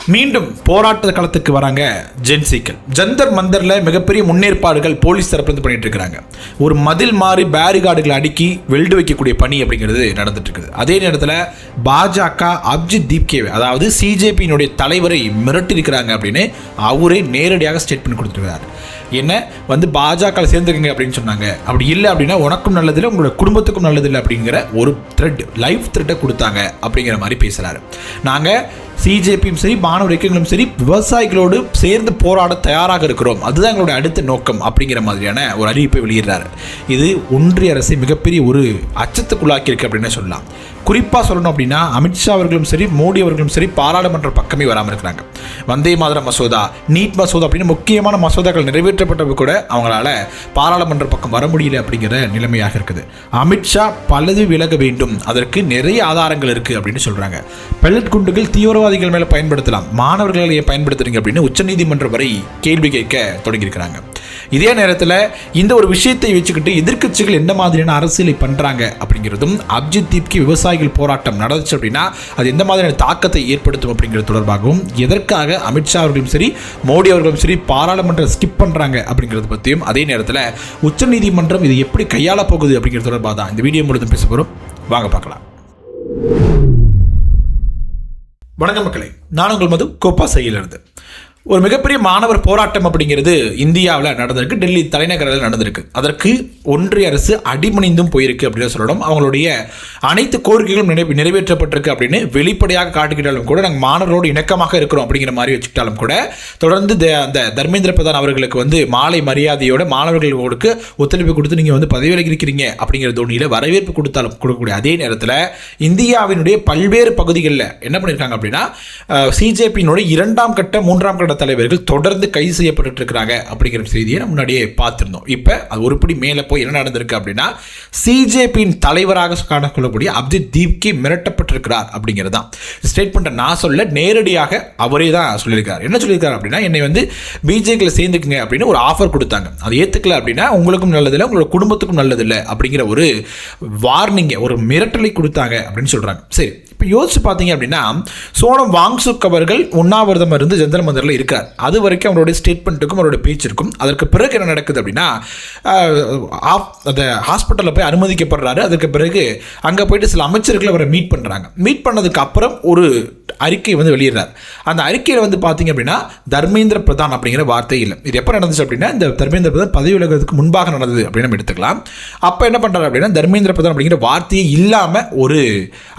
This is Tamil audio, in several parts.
மீண்டும் போராட்ட களத்துக்கு வராங்க ஜென்சிக்கள். ஜந்தர் மந்தர்ல மிகப்பெரிய முன்னேற்பாடுகள் போலீஸ் தரப்பு பண்ணிட்டு இருக்காங்க. ஒரு மதில் மாறி பேரிகார்டுகளை அடுக்கி வெல்டு வைக்கக்கூடிய பணி அப்படிங்கிறது நடந்துட்டு இருக்குது. அதே நேரத்தில் பாஜக அபிஜித் தீப்கே, அதாவது சிஜேபியினுடைய தலைவரை மிரட்டிருக்கிறாங்க அப்படின்னு அவரே நேரடியாக ஸ்டேட்மெண்ட் கொடுத்துருக்கிறார். என்ன பாஜக சேர்ந்துக்குங்க அப்படின்னு சொன்னாங்க. அப்படி இல்லை அப்படின்னா உனக்கும் நல்லதில்லை, உங்களோட குடும்பத்துக்கும் நல்லதில்லை அப்படிங்கிற ஒரு லைஃப் த்ரெட்டை கொடுத்தாங்க அப்படிங்கிற மாதிரி பேசுகிறாரு. நாங்கள் சிஜேபியும் சரி மாணவர் இயக்கங்களும் சரி விவசாயிகளோடு சேர்ந்து போராட தயாராக இருக்கிறோம், அதுதான் எங்களுடைய அடுத்த நோக்கம் அப்படிங்கிற மாதிரியான ஒரு அறிவிப்பை வெளியிடுறாரு. இது ஒன்றிய அரசை மிகப்பெரிய ஒரு அச்சத்துக்குள்ளாக்கியிருக்கு அப்படின்னு சொல்லலாம். குறிப்பாக சொல்லணும் அப்படின்னா அமித்ஷா அவர்களும் சரி மோடி அவர்களும் சரி பாராளுமன்ற பக்கமே வராமல் இருக்கிறாங்க. வந்தே மாதர மசோதா, நீட் மசோதா அப்படின்னு முக்கியமான மசோதாக்கள் நிறைவேற்றப்பட்டது கூட அவங்களால பாராளுமன்ற பக்கம் வர முடியல அப்படிங்கிற நிலைமையாக இருக்குது. அமித்ஷா பலது விலக வேண்டும், அதற்கு நிறைய ஆதாரங்கள் இருக்குது அப்படின்னு சொல்கிறாங்க. பெல்லட் குண்டுகள் தீவிரவாதிகள் மேலே பயன்படுத்தலாம், மாணவர்களை பயன்படுத்துறீங்க அப்படின்னு உச்சநீதிமன்றம் வரை கேள்வி கேட்க தொடங்கியிருக்கிறாங்க. இதே நேரத்தில் இந்த ஒரு விஷயத்தை வச்சுக்கிட்டு எதிர்க்கட்சிகள் என்ன மாதிரியான அரசியலை பண்ணுறாங்க அப்படிங்கிறதும், அபிஜித் தீப்கே விவசாயிகள் போராட்டம் நடந்துச்சு அப்படின்னா அது எந்த மாதிரியான தாக்கத்தை ஏற்படுத்தும் அப்படிங்கிறது தொடர்பாகவும், எதற்காக அமித்ஷா அவர்களும் சரி மோடி அவர்களும் சரி பாராளுமன்றம் ஸ்கிப் பண்ணுறாங்க அப்படிங்கிறது பற்றியும், அதே நேரத்தில் உச்சநீதிமன்றம் இது எப்படி கையாள போகுது அப்படிங்கிறது தொடர்பாக தான் இந்த வீடியோ முழுதும் பேச போகிறோம். வாங்க பார்க்கலாம். வணக்கம் மக்களே, நான் உங்கள் மது கோப்பா செய்யிலிருந்து. ஒரு மிகப்பெரிய மாணவர் போராட்டம் அப்படிங்கிறது இந்தியாவில் நடந்திருக்கு, டெல்லி தலைநகரில் நடந்திருக்கு. அதற்கு ஒன்றிய அரசு அடிமணிந்தும் போயிருக்கு அப்படின்னு சொல்லணும். அவங்களுடைய அனைத்து கோரிக்கைகளும் நிறைவேற்றப்பட்டிருக்கு அப்படின்னு வெளிப்படையாக காட்டுக்கிட்டாலும் கூட, நாங்கள் மாணவர்களோடு இணக்கமாக இருக்கிறோம் அப்படிங்கிற மாதிரி வச்சுக்கிட்டாலும் கூட, தொடர்ந்து அந்த தர்மேந்திர பிரதான் அவர்களுக்கு மாலை மரியாதையோட மாணவர்களுக்கு ஒத்துழைப்பு கொடுத்து நீங்கள் பதவி விலகி இருக்கிறீங்க அப்படிங்கிற தோணியில் வரவேற்பு கொடுக்கக்கூடிய அதே நேரத்தில் இந்தியாவினுடைய பல்வேறு பகுதிகளில் என்ன பண்ணியிருக்காங்க அப்படின்னா, சிஜேபியினுடைய 2ஆம் கட்ட 3ஆம் கட்ட தலைவர்கள் தொடர்ந்து கைது செய்யப்பட்டு இருக்கிறாங்க அப்படிங்கிற செய்தியை நம்ம முன்னாடியே பார்த்திருந்தோம். இப்போ அது ஒருபடி மேலே போய் என்ன நடந்திருக்கு அப்படின்னா, சிஜேபியின் தலைவராக காணக்கொள்ளக்கூடிய அபிஜித் தீப்கே மிரட்டப்பட்டிருக்கிறார் அப்படிங்கிறது தான் ஸ்டேட்மெண்ட். நான் சொல்ல நேரடியாக அவரே தான் சொல்லியிருக்காரு. என்ன சொல்லியிருக்காரு அப்படின்னா, என்னை பிஜேபியில் சேர்ந்துக்குங்க அப்படின்னு ஒரு ஆஃபர் கொடுத்தாங்க. அது ஏற்றுக்கல அப்படின்னா உங்களுக்கும் நல்லதில்லை, உங்களோட குடும்பத்துக்கும் நல்லதில்லை அப்படிங்கிற ஒரு வார்னிங்கை, ஒரு மிரட்டலை கொடுத்தாங்க அப்படின்னு சொல்கிறாங்க. சரி, இப்போ யோசிச்சு பார்த்தீங்க அப்படின்னா, சோனம் வாங்சுக் அவர்கள் உண்ணாவிரதம் இருந்து ஜந்தர் மந்தரில் இருக்கார். அது வரைக்கும் அவருடைய ஸ்டேட்மெண்ட்டுக்கும் அவருடைய பேச்சிருக்கும். அதற்கு பிறகு என்ன நடக்குது அப்படின்னா, அந்த ஹாஸ்பிட்டலில் போய் அனுமதிக்கப்படுறாரு. அதுக்கு பிறகு அங்கே போயிட்டு சில அமைச்சர்கள் அவரை மீட் பண்ணுறாங்க. மீட் பண்ணதுக்கு அப்புறம் ஒரு அறிக்கை வெளியிடுறார். அந்த அறிக்கையில் பார்த்தீங்க அப்படின்னா தர்மேந்திர பிரதான் அப்படிங்கிற வார்த்தை இல்லை. இது எப்போ நடந்துச்சு அப்படின்னா, இந்த தர்மேந்திர பிரதான் பதவி விலகிறதுக்கு முன்பாக நடந்தது அப்படின்னு நம்ம எடுத்துக்கலாம். அப்போ என்ன பண்ணுறாரு அப்படின்னா, தர்மேந்திர பிரதான் அப்படிங்கிற வார்த்தையே இல்லாமல் ஒரு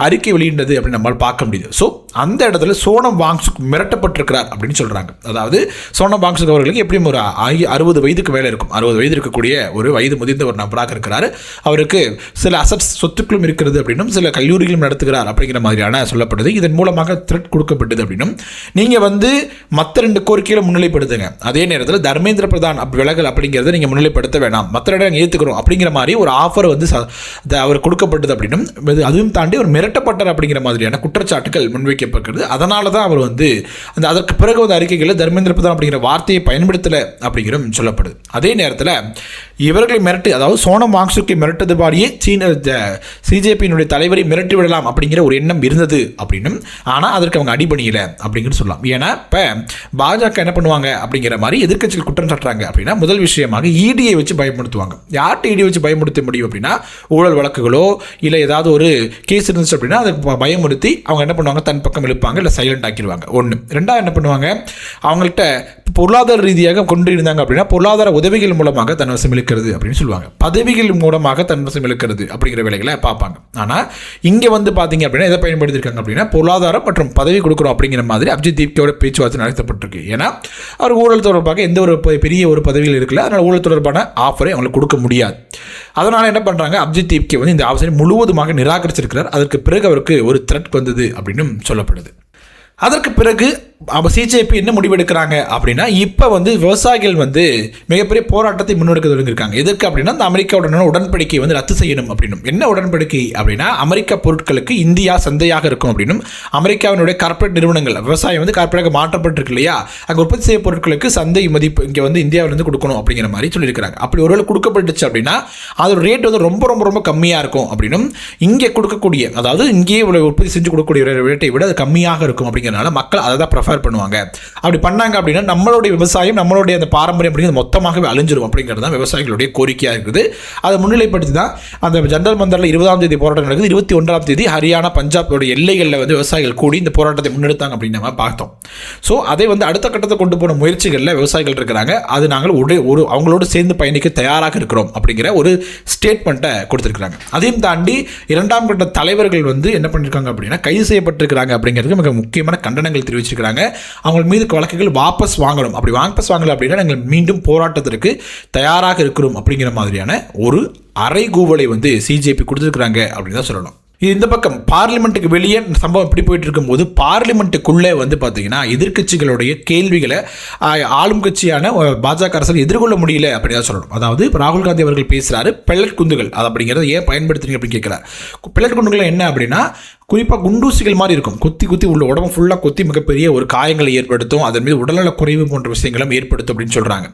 அறிக்கை வெளியிட்டது அப்படின்னு நம்மளால் பார்க்க முடியுது. ஸோ அந்த இடத்துல சோனம் வாங்சுக் மிரட்டப்பட்டிருக்கிறார் அப்படின்னு சொல்கிறாங்க. அதாவது சோனம் வாங்சுக் அவர்களுக்கு எப்படியும் ஒரு 60 வயதுக்கு மேலே இருக்கும். 60 வயது இருக்கக்கூடிய ஒரு வயது முதிர்ந்த ஒரு நபராக இருக்கிறார். அவருக்கு சில அசட்ஸ் சொத்துக்களும் இருக்கிறது அப்படின்னும், சில கல்லூரிகளும் நடத்துகிறார் அப்படிங்கிற மாதிரியான சொல்லப்படுது. இதன் மூலமாக த்ரெட் கொடுக்கப்பட்டது அப்படின்னும், நீங்கள் மற்ற 2 கோரிக்கைகளை முன்னிலைப்படுத்துங்க, அதே நேரத்தில் தர்மேந்திர பிரதான் விலகல் அப்படிங்கிறத நீங்கள் முன்னிலைப்படுத்த வேணாம், மற்ற இடம் ஏற்றுக்கிறோம் அப்படிங்கிற மாதிரி ஒரு ஆஃபர் அவர் கொடுக்கப்பட்டது அப்படின்னும், அதுவும் தாண்டி ஒரு மிரட்டப்பட்டார் அப்படிங்கிற மாதிரியான குற்றச்சாட்டுகள் முன்வைக்கப்படுகிறது. அதனால தான் அவர் அதற்கு பிறகு அறிக்கைகளில் தர்மேந்திர பிரதான் அப்படிங்கிற வார்த்தையை பயன்படுத்தலை அப்படிங்கிறதும் சொல்லப்படுது. அதே நேரத்தில் இவர்களை மிரட்டு, அதாவது சோனம் வாங்சுக்கை மிரட்டது பாடியே சிஜேபியினுடைய தலைவரை மிரட்டி விடலாம் அப்படிங்கிற ஒரு எண்ணம் இருந்தது அப்படின்னும், ஆனால் அதற்கு அவங்க அடிபணியலை அப்படிங்கிறது சொல்லலாம். ஏன்னா இப்போ பாஜக என்ன பண்ணுவாங்க அப்படிங்கிற மாதிரி எதிர்க்கட்சிகள் குற்றம் சாட்டுறாங்க அப்படின்னா, முதல் விஷயமாக இடியை வச்சு பயன்படுத்துவாங்க. யார்கிட்ட இடி வச்சு பயன்படுத்த முடியும் அப்படின்னா, ஊழல் வழக்குகளோ இல்லை ஏதாவது ஒரு கேஸ் இருந்துச்சு அப்படின்னா அதை பயமுறுத்தி அவங்க என்ன பண்ணுவாங்க, தன் பக்கம் இழுப்பாங்க, இல்லை சைலண்ட் ஆக்கிடுவாங்க. ஒன்று. ரெண்டாவது என்ன பண்ணுவாங்க, அவங்கள்ட்ட பொருளாதார ரீதியாக கொண்டு இருந்தாங்க அப்படின்னா பொருளாதார உதவிகள் மூலமாக தன்வசம் இழுக்கிறது அப்படின்னு சொல்லுவாங்க. பதவிகள் மூலமாக தன்வசம் இழுக்கிறது அப்படிங்கிற வேலைகளை பார்ப்பாங்க. ஆனால் இங்கே பார்த்தீங்க அப்படின்னா எதை பயன்படுத்தியிருக்காங்க அப்படின்னா, பொருளாதாரம் மற்றும் பதவி கொடுக்குறோம் அப்படிங்கிற மாதிரி அபிஜித் தீப்கேவோட பேச்சுவார்த்தை நடத்தப்பட்டிருக்கு. ஏன்னா அவர் ஊழல் தொடர்பாக எந்த ஒரு பெரிய ஒரு பதவியில் இருக்கல, அதனால் ஊழல் தொடர்பான ஆஃபரை அவங்களுக்கு கொடுக்க முடியாது. அதனால் என்ன பண்ணுறாங்க, அபிஜித் தீப்கே இந்த ஆஃபரை முழுவதுமாக நிராகரிச்சிருக்கிறார். அதற்கு பிறகு அவருக்கு ஒரு த்ரெட் வந்தது அப்படின்னு சொல்லப்படுது. அதற்கு பிறகு சிஜேபி என்ன முடிவெடுக்கிறாங்க அப்படின்னா, இப்போ விவசாயிகள் மிகப்பெரிய போராட்டத்தை முன்னெடுக்க தொடங்கியிருக்காங்க. எதற்கு அப்படின்னா, இந்த அமெரிக்காவுடனான உடன்படிக்கை ரத்து செய்யணும் அப்படின்னும். என்ன உடன்படிக்கை அப்படின்னா, அமெரிக்க பொருட்களுக்கு இந்தியா சந்தையாக இருக்கும் அப்படின்னும், அமெரிக்காவினுடைய கார்ப்பரேட் நிறுவனங்கள் விவசாயம் கார்ப்பரேட்டாக மாற்றப்பட்டிருக்கு இல்லையா, அங்கே உற்பத்தி செய்ய பொருட்களுக்கு சந்தை மதிப்பு இங்கே இந்தியாவிலிருந்து கொடுக்கணும் அப்படிங்கிற மாதிரி சொல்லியிருக்கிறாங்க. அப்படி ஒருவேளை கொடுக்கப்பட்டுச்சு அப்படின்னா அதோட ரேட் ரொம்ப ரொம்ப ரொம்ப கம்மியாக இருக்கும் அப்படின்னும், இங்கே கொடுக்கக்கூடிய, அதாவது இங்கேயே உற்பத்தி செஞ்சு கொடுக்கக்கூடிய ரேட்டை விட அது கம்மியாக இருக்கும் அப்படிங்கிறனால மக்கள் அதை தான் ப்ரிஃபர் கம்பேர் பண்ணுவாங்க. அப்படி பண்ணாங்க அப்படின்னா நம்மளுடைய விவசாயம், நம்மளுடைய அந்த பாரம்பரியம் அப்படிங்கிறது மொத்தமாகவே அழிஞ்சிடும் அப்படிங்கிறது தான் விவசாயிகளுடைய கோரிக்கையாக இருக்குது. அதை முன்னிலைப்படுத்தி தான் அந்த ஜந்தர் மந்தரில் 20ஆம் தேதி போராட்டம் நடக்குது. 21ஆம் தேதி ஹரியானா, பஞ்சாபோடைய எல்லைகளில் வந்து விவசாயிகள் கூடி இந்த போராட்டத்தை முன்னெடுத்தாங்க அப்படின்னு நம்ம பார்த்தோம். ஸோ அதை வந்து அடுத்த கட்டத்தை கொண்டு போன முயற்சிகளில் விவசாயிகள் இருக்கிறாங்க. அது நாங்கள் அவங்களோடு சேர்ந்து பயணிக்க தயாராக இருக்கிறோம் அப்படிங்கிற ஒரு ஸ்டேட்மெண்ட்டை கொடுத்துருக்காங்க. அதையும் தாண்டி 2ஆம் கட்ட தலைவர்கள் வந்து என்ன பண்ணியிருக்காங்க அப்படின்னா கைது செய்யப்பட்டிருக்கிறாங்க அப்படிங்கிறது மிக முக்கியமான கண்டனங்கள் தெரிவிச்சிருக்கிறாங்க. அவங்க மீது வழக்குகள் வாபஸ் வாங்கணும், அப்படி வாபஸ் வாங்கலை அப்படின்னா நாங்கள் மீண்டும் போராட்டத்திற்கு தயாராக இருக்கிறோம் அப்படிங்கிற மாதிரியான ஒரு அறைகூவலை வந்து சிஜேபி கொடுத்துருக்குறாங்க அப்படின்னு தான் சொல்லணும். இந்த பக்கம் பார்லிமெண்ட்டுக்கு வெளியே சம்பவம் இப்படி போயிட்டு இருக்கும்போது பார்லிமெண்ட்டுக்குள்ளே வந்து பார்த்தீங்கன்னா எதிர்க்கட்சிகளுடைய கேள்விகளை ஆளும் கட்சியான பாஜக அரசால் எதிர்கொள்ள முடியல அப்படின்னு தான் சொல்லணும். அதாவது ராகுல் காந்தி அவர்கள் பேசுகிறாரு, பெல்லட் குண்டுகள் அது அப்படிங்கிறத ஏன் பயன்படுத்துறீங்க அப்படின்னு கேட்குறாரு. பெல்லட் குண்டுகள் என்ன அப்படின்னா குறிப்பாக குண்டூசிகள் மாதிரி இருக்கும், குத்தி உள்ள உடம்பு ஃபுல்லாக கொத்தி மிகப்பெரிய ஒரு காயங்களை ஏற்படுத்தும், அதன் மீது உடல்நல குறைவு போன்ற விஷயங்களும் ஏற்படுத்தும் அப்படின்னு சொல்கிறாங்க.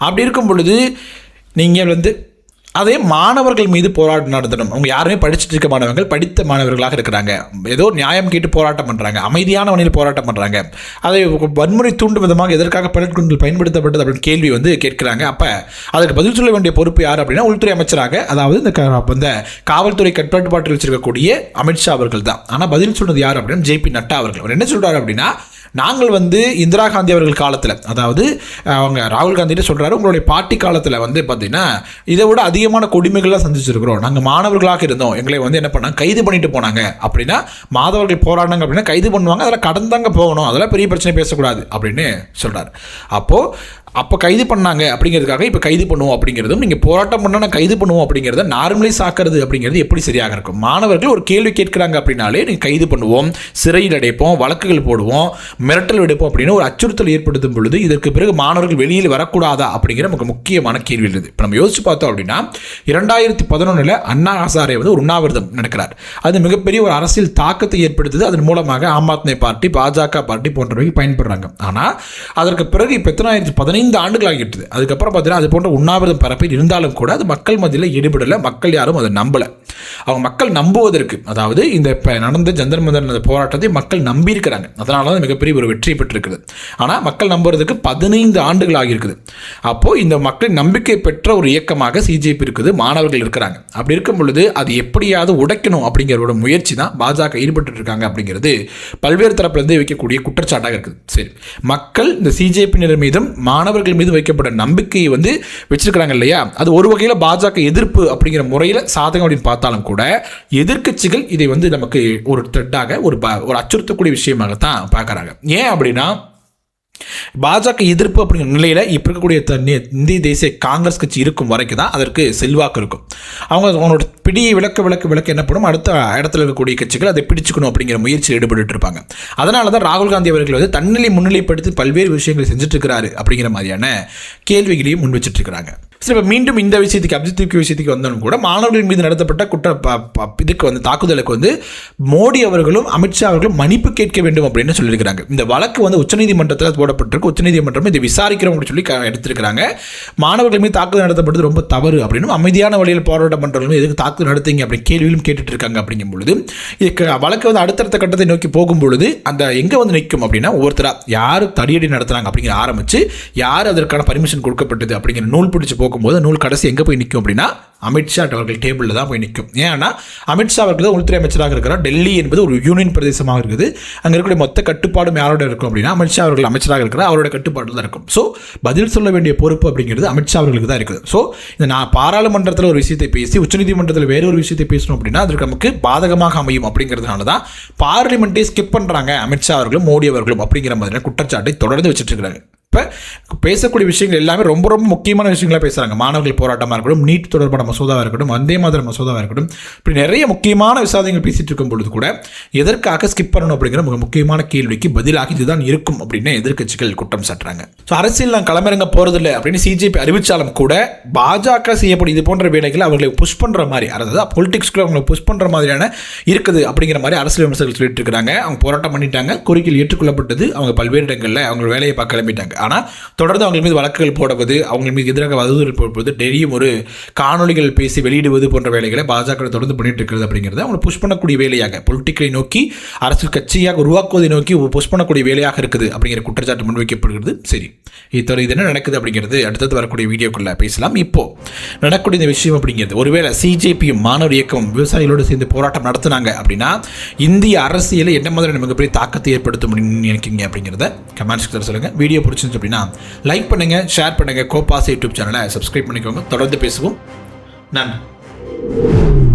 அப்படி இருக்கும் பொழுது நீங்கள் வந்து அதே மாணவர்கள் மீது போராட்டம் நடத்தணும். அவங்க யாருமே படிச்சுட்டு இருக்க மாணவர்கள், படித்த மாணவர்களாக இருக்கிறாங்க, ஏதோ நியாயம் கேட்டு போராட்டம் பண்ணுறாங்க, அமைதியான வழியில் போராட்டம் பண்ணுறாங்க, அதை வன்முறை தூண்டும் விதமாக எதற்காக பெல்லட் குண்டுகள் பயன்படுத்தப்பட்டது அப்படின்னு கேள்வி வந்து கேட்குறாங்க. அப்போ அதுக்கு பதில் சொல்ல வேண்டிய பொறுப்பு யார் அப்படின்னா உள்துறை அமைச்சராக, அதாவது இந்த காவல்துறை கட்டுப்பாட்டில் வச்சிருக்கக்கூடிய அமித்ஷா அவர்கள் தான். ஆனால் பதில் சொன்னது யார் அப்படின்னா ஜேபி நட்டா அவர்கள். அவர் என்ன சொல்கிறார் அப்படின்னா, நாங்கள் வந்து இந்திரா காந்தி அவர்கள் காலத்தில், அதாவது அவங்க ராகுல் காந்திகிட்ட சொல்கிறாரு, உங்களுடைய பாட்டி காலத்தில் வந்து பார்த்தீங்கன்னா இதை விட அதிகமான கொடுமைகள்லாம் சந்திச்சிருக்கிறோம், நாங்கள் மாணவர்களாக இருந்தோம், எங்களை வந்து என்ன பண்ணாங்க கைது பண்ணிட்டு போனாங்க, அப்படின்னா மாதவர்கள் போராடினாங்க அப்படின்னா கைது பண்ணுவாங்க, அதில் கடந்தாங்க போகணும், அதெல்லாம் பெரிய பிரச்சனை பேசக்கூடாது அப்படின்னு சொல்கிறார். அப்போ கைது பண்ணாங்க அப்படிங்கிறதுக்காக இப்போ கைது பண்ணுவோம் அப்படிங்கிறதும், நீங்கள் போராட்டம் பண்ணால் நான் கைது பண்ணுவோம் அப்படிங்கிறத நார்மலைஸ் ஆக்கிறது அப்படிங்கிறது எப்படி சரியாக இருக்கும்? மாணவர்கள் ஒரு கேள்வி கேட்குறாங்க அப்படின்னாலே நீங்கள் கைது பண்ணுவோம், சிறையில் அடைப்போம், வழக்குகள் போடுவோம், மிரட்டல் எடுப்போம் அப்படின்னு ஒரு அச்சுறுத்தல் ஏற்படுத்தும் பொழுது இதற்கு பிறகு மாணவர்கள் வெளியில் வரக்கூடாதா அப்படிங்கிற நமக்கு முக்கியமான கேள்வி இருக்குது. இப்போ நம்ம யோசிச்சு பார்த்தோம் அப்படின்னா 2011 அண்ணா ஹசாரே வந்து ஒரு உண்ணாவிரதம் நடக்கிறார். அது மிகப்பெரிய ஒரு அரசியல் தாக்கத்தை ஏற்படுத்துது. அதன் மூலமாக ஆம் ஆத்மி பார்ட்டி, பாஜக பார்ட்டி போன்றவை பயன்படுறாங்க. ஆனால் அதற்கு பிறகு இப்போ 2015 ஆண்டுகள் ஆகிட்டு, அதுக்கப்புறம் பார்த்தீங்கன்னா அது போன்ற உண்ணாவிரதம் பரப்பில் இருந்தாலும் கூட அது மக்கள் மத்தியில் ஈடுபடலை, மக்கள் யாரும் அதை நம்பலை. அவங்க மக்கள் நம்புவதற்கு, அதாவது இந்த நடந்த ஜந்தர் மந்தர் போராட்டத்தை மக்கள் நம்பியிருக்கிறாங்க, அதனால தான் மிகப்பெரிய ஒரு வெற்றி பெற்றிருக்குது. ஆனால் மக்கள் நம்புறதுக்கு 15 ஆண்டுகள் ஆகியிருக்குது. அப்போது இந்த மக்கள் நம்பிக்கை பெற்ற ஒரு இயக்கமாக சிஜேபி இருக்குது, மாணவர்கள் இருக்கிறாங்க. அப்படி இருக்கும் பொழுது அது எப்படியாவது உடைக்கணும் அப்படிங்கிற ஒரு முயற்சி தான் பாஜக ஈடுபட்டு இருக்காங்க அப்படிங்கிறது பல்வேறு தரப்பிலிருந்து வைக்கக்கூடிய குற்றச்சாட்டாக இருக்குது. சரி, மக்கள் இந்த சிஜேபியினர் மீதும் மாணவர்கள் மீது வைக்கப்பட்ட நம்பிக்கையை வந்து வச்சிருக்கிறாங்க இல்லையா, அது ஒரு வகையில் பாஜக எதிர்ப்பு அப்படிங்கிற முறையில் சாதகம் அப்படின்னு பார்த்தாலும் கூட எதிர்க்கட்சிகள் இதை வந்து நமக்கு ஒரு த்ரெட்டாக ஒரு அச்சுறுத்தக்கூடிய விஷயமாகத்தான் பார்க்குறாங்க. ஏன் அப்படின்னா பாஜக எதிர்ப்பு அப்படிங்கிற நிலையில் இப்போ இருக்கக்கூடிய இந்திய தேசிய காங்கிரஸ் கட்சி இருக்கும் வரைக்கும் தான் அதற்கு செல்வாக்கு இருக்கும். அவங்களோட பிடியை விளக்க என்ன பண்ணும், அடுத்த இடத்துல இருக்கக்கூடிய கட்சிகள் அதை பிடிச்சுக்கணும் அப்படிங்கிற முயற்சியில் ஈடுபட்டு இருப்பாங்க. அதனால தான் ராகுல் காந்தி அவர்கள் வந்து தன்னிலை முன்னிலைப்படுத்தி பல்வேறு விஷயங்களை செஞ்சுட்டு இருக்கிறாரு அப்படிங்கிற மாதிரியான கேள்விகளையும் முன் வச்சுட்டு இருக்கிறாங்க. சரி, இப்போ மீண்டும் இந்த விஷயத்துக்கு அப்ஜெக்டிவ் விஷயத்துக்கு வந்தாலும் கூட மாணவர்கள் மீது நடத்தப்பட்ட இதுக்கு வந்து தாக்குதலுக்கு வந்து மோடி அவர்களும் அமித்ஷா அவர்களும் மன்னிப்பு கேட்க வேண்டும் அப்படின்னு சொல்லியிருக்கிறாங்க. இந்த வழக்கு வந்து உச்சநீதிமன்றத்தில் போடப்பட்டிருக்கு, உச்சநீதிமன்றம் இதை விசாரிக்கிறோம் அப்படின்னு சொல்லி எடுத்திருக்கிறாங்க. மாணவர்கள் மீது தாக்குதல் நடத்தப்பட்டது ரொம்ப தவறு அப்படின்னு, அமைதியான வழியில் போராட்டம் பண்ணுறவங்க எதுக்கு தாக்குதல் நடத்தீங்க அப்படின்னு கேள்வியும் கேட்டுட்டு இருக்காங்க. அப்படிங்கும் பொழுது இதுக்கு வழக்கு வந்து அடுத்தடுத்த கட்டத்தை நோக்கி போகும்பொழுது அந்த எங்கே வந்து நிற்கும் அப்படின்னா ஒவ்வொருத்தராக யார் தடியடி நடத்துகிறாங்க அப்படிங்கிற ஆரம்பித்து யார் அதற்கான பர்மிஷன் கொடுக்கப்பட்டது அப்படிங்கிற நூல் பிடிச்சி போகும்போது நூல் கடைசி எங்கே போய் நிற்கும் அப்படின்னா அமித்ஷா அவர்கள் டேபிளில் தான் போய் நிற்கும். ஏன்னா அமித்ஷா அவர்கள் தான் உள்துறை அமைச்சராக இருக்கிறார். டெல்லி என்பது ஒரு யூனியன் பிரதேசமாக இருக்குது. அங்கே இருக்கக்கூடிய மொத்த கட்டுப்பாடும் யாரோட இருக்கும் அப்படின்னா அமித்ஷா அவர்கள் அமைச்சராக இருக்கிறார், அவரோட கட்டுப்பாட்டில் தான் இருக்கும். ஸோ பதில் சொல்ல வேண்டிய பொறுப்பு அப்படிங்கிறது அமித்ஷா அவர்களுக்கு தான் இருக்குது. ஸோ இந்த நான் பாராளுமன்றத்தில் ஒரு விஷயத்தை பேசி உச்சநீதிமன்றத்தில் வேற ஒரு விஷயத்தை பேசணும் அப்படின்னா அதற்கு நமக்கு பாதகமாக அமையும் அப்படிங்கிறதுனால தான் பார்லிமெண்ட்டை ஸ்கிப் பண்ணுறாங்க அமித்ஷா அவர்களும் மோடி அவர்களும் அப்படிங்கிற மாதிரியான குற்றச்சாட்டை தொடர்ந்து வச்சுட்டு இருக்கிறாங்க. இப்போ பேசக்கூடிய விஷயங்கள் எல்லாமே ரொம்ப ரொம்ப முக்கியமான விஷயங்களாக பேசுகிறாங்க. மாணவர்கள் போராட்டமாக இருக்கட்டும், நீட் தொடர்பான மசோதாவாக இருக்கட்டும், வந்தே மாதர மசோதாவாக இருக்கட்டும், இப்படி நிறைய முக்கியமான விஷயங்கள் பேசிகிட்டு இருக்கும் பொழுது கூட எதற்காக ஸ்கிப் பண்ணணும் அப்படிங்கிற மிக முக்கியமான கேள்விக்கு பதிலாக இதுதான் இருக்கும் அப்படின்னு எதிர்க்கட்சிகள் குற்றம் சாட்டுறாங்க. ஸோ அரசியல் நான் களமிறங்க போகிறதில்லை அப்படின்னு சிஜேபி அறிவித்தாலும் கூட பாஜக செய்யப்படும் இது போன்ற வேலைகளை அவர்களை புஷ் பண்ணுற மாதிரி, அதாவது பொலிட்டிக்ஸ்க்குள்ள அவங்களை புஷ் பண்ணுற மாதிரியான இருக்குது அப்படிங்கிற மாதிரி அரசியல் விமர்சகர்கள் சொல்லிட்டு இருக்கிறாங்க. அவங்க போராட்டம் பண்ணிட்டாங்க, கோரிக்கையில் ஏற்றுக்கொள்ளப்பட்டது, அவங்க பல்வேறு இடங்களில் அவங்க வேலையை பார்க்க கிளம்பிட்டாங்க. ஆனால் தொடர்ந்து அவங்க மீது வழக்குகள் போடுவது, அவங்க மீது எதிராக வதந்திகள் போடுவது, டெய்லியும் ஒரு காணொலிகள் பொய்கள் பேசி வெளியிடுவது போன்ற வேலைகளை பாஜக தொடர்ந்து பண்ணிட்டு இருக்கிறது அப்படிங்கிறது அவங்க புஷ் பண்ணக்கூடிய வேலையாக, பொலிட்டிக்கலை நோக்கி அரசியல் கட்சியாக உருவாக்குவதை நோக்கி புஷ் பண்ணக்கூடிய வேலையாக இருக்குது அப்படிங்கிற குற்றச்சாட்டு முன்வைக்கப்படுகிறது. சரி, இது என்ன நடக்குது அப்படிங்கிறது அடுத்தது வரக்கூடிய வீடியோக்குள்ள பேசலாம். இப்போ நடக்கூடிய இந்த விஷயம் அப்படிங்கிறது, ஒருவேளை சிஜேபியும் மாணவர் இயக்கம் விவசாயிகளோடு சேர்ந்து போராட்டம் நடத்துனாங்க அப்படின்னா இந்திய அரசியலை என்ன மாதிரி மிகப்பெரிய தாக்கத்தை ஏற்படுத்த முடியும்னு நினைக்கிறீங்க அப்படிங்கிறத கமெண்ட் செக்ஷனில் சொல்லுங்கள். வீடியோ பிடிச்சிருந்துச்சு அப்படின்னா லைக் பண்ணுங்கள், ஷேர் பண்ணுங்கள். கோபாஸ் யூடியூப் சேனலை சப்ஸ்கிரைப் பண்ணிக்கோங்க. தொடர்ந்து பேசுவோம். நன்றி.